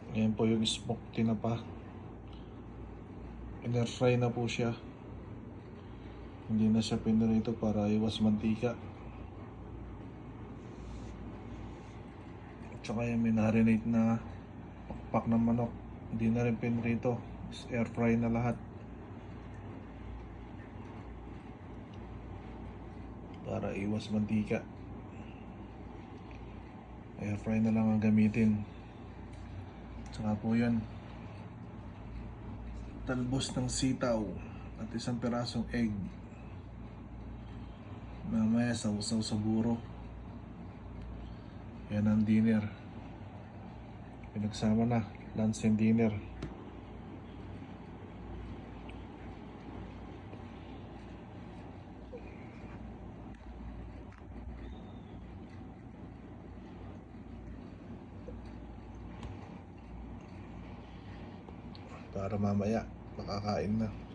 Ayan po yung smoke tinapa. In-air-fry na po siya. Hindi na siya pinrito para iwas mantika. Tsaka yung minarinate na pakpak ng manok, hindi na rin pinrito. Air-fry na lahat. Para iwas mantika. Air-fry na lang ang gamitin. Tsaka po yan, talbos ng sitaw at isang pirasong egg. Mamaya sausaw sa buro. Yan ang dinner. Pinagsama na, lunch and dinner. Para mamaya makakain na.